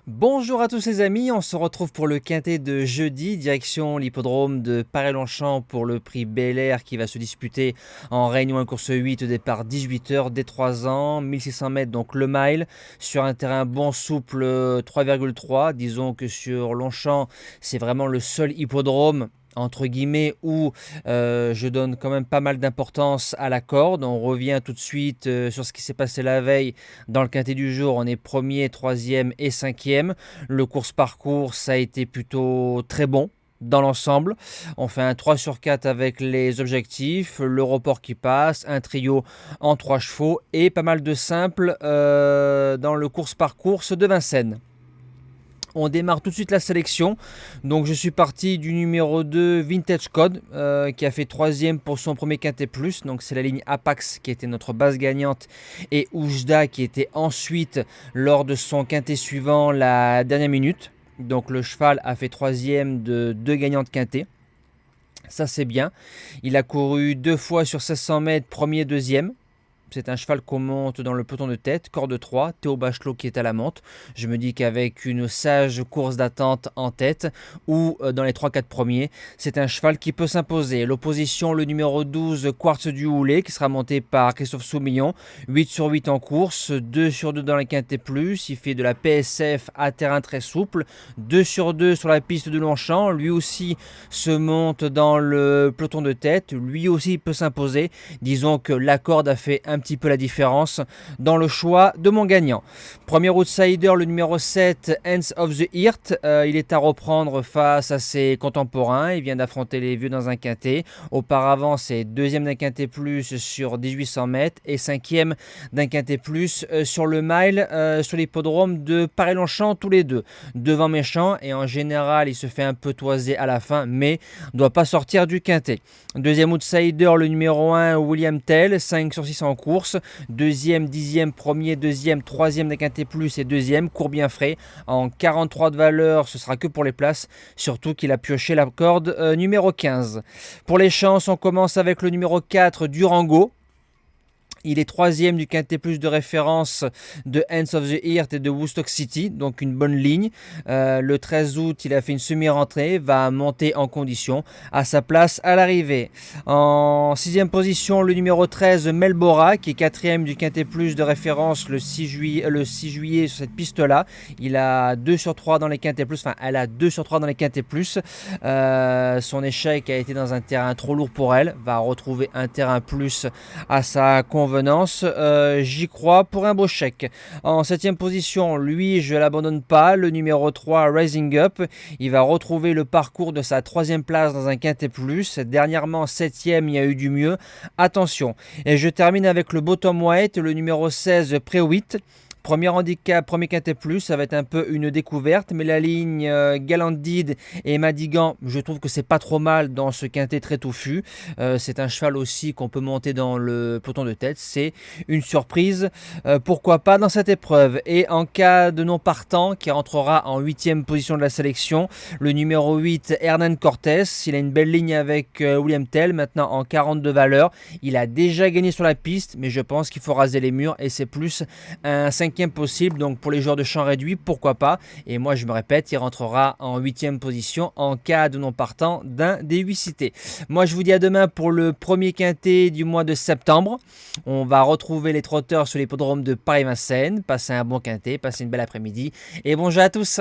Bonjour à tous les amis, on se retrouve pour le quintet de jeudi, direction l'hippodrome de Paray-Longchamp pour le prix Bel Air qui va se disputer en Réunion 1 course 8 au départ 18h dès 3 ans, 1600 mètres donc le mile, sur un terrain bon souple 3,3, disons que sur Longchamp c'est vraiment le seul hippodrome entre guillemets, où je donne quand même pas mal d'importance à la corde. On revient tout de suite sur ce qui s'est passé la veille dans le quintet du jour. On est premier, troisième et cinquième. Le course-parcours, ça a été plutôt très bon dans l'ensemble. On fait un 3 sur 4 avec les objectifs, le report qui passe, un trio en 3 chevaux et pas mal de simples dans le course-parcours de Vincennes. On démarre tout de suite la sélection. Donc je suis parti du numéro 2 Vintage Code qui a fait troisième pour son premier quintet plus. Donc c'est la ligne Apax qui était notre base gagnante et Oujda qui était ensuite lors de son quintet suivant la dernière minute. Donc le cheval a fait troisième de deux gagnantes quintet. Ça c'est bien. Il a couru deux fois sur 1600 mètres, premier et deuxième. C'est un cheval qu'on monte dans le peloton de tête, corde 3, Théo Bachelot qui est à la monte. Je me dis qu'avec une sage course d'attente en tête ou dans les 3-4 premiers, c'est un cheval qui peut s'imposer. L'opposition, le numéro 12, Quartz du Houlet, qui sera monté par Christophe Soumillon. 8 sur 8 en course, 2 sur 2 dans les quintés plus. Il fait de la PSF à terrain très souple. 2 sur 2 sur la piste de Longchamp. Lui aussi se monte dans le peloton de tête. Lui aussi peut s'imposer. Disons que la corde a fait un petit peu la différence dans le choix de mon gagnant. Premier outsider, le numéro 7, Hands of the Hirt. Il est à reprendre face à ses contemporains. Il vient d'affronter les vieux dans un quintet. Auparavant, c'est deuxième d'un quintet plus sur 1800 mètres et cinquième d'un quintet plus sur le mile sur l'hippodrome de Paray-Longchamp tous les deux. Devant Méchant et en général, il se fait un peu toiser à la fin, mais ne doit pas sortir du quintet. Deuxième outsider, le numéro 1, William Tell, 5 sur 6 en course. Deuxième, dixième, premier, deuxième, troisième d'un quintet plus et deuxième, court bien frais. En 43 de valeur, ce sera que pour les places. Surtout qu'il a pioché la corde numéro 15. Pour les chances, on commence avec le numéro 4, Durango. Il est troisième du quintet plus de référence de Hands of the Hirt et de Woodstock City, donc une bonne ligne. Le 13 août, il a fait une semi-rentrée, va monter en condition à sa place à l'arrivée. En sixième position, le numéro 13, Melbora, qui est quatrième du quintet plus de référence le 6 juillet sur cette piste-là. Il a 2 sur 3 dans les quintets plus, enfin elle a 2 sur 3 dans les quintets plus. Son échec a été dans un terrain trop lourd pour elle, va retrouver un terrain plus à sa convenance. J'y crois pour un beau chèque. En 7ème position, lui, je ne l'abandonne pas. Le numéro 3, Rising Up. Il va retrouver le parcours de sa 3e place dans un quintet plus. Dernièrement, 7e, il y a eu du mieux. Attention. Et je termine avec le bottom white, le numéro 16, Pré-8. Premier handicap, premier quintet plus, ça va être un peu une découverte, mais la ligne Galandide et Madigan, je trouve que c'est pas trop mal dans ce quintet très touffu. C'est un cheval aussi qu'on peut monter dans le peloton de tête, c'est une surprise, pourquoi pas dans cette épreuve. Et en cas de non partant, qui rentrera en 8e position de la sélection, le numéro 8, Hernan Cortés, il a une belle ligne avec William Tell, maintenant en 42 valeurs. Il a déjà gagné sur la piste, mais je pense qu'il faut raser les murs et c'est plus un 5 possible, donc pour les joueurs de champ réduit, pourquoi pas. Et moi je me répète, il rentrera en 8e position en cas de non partant d'un des 8 cités. Moi je vous dis à demain pour le premier quintet du mois de septembre. On va retrouver les trotteurs sur l'hippodrome de Paray-Vincennes. Passez un bon quintet, passez une belle après-midi et bonjour à tous.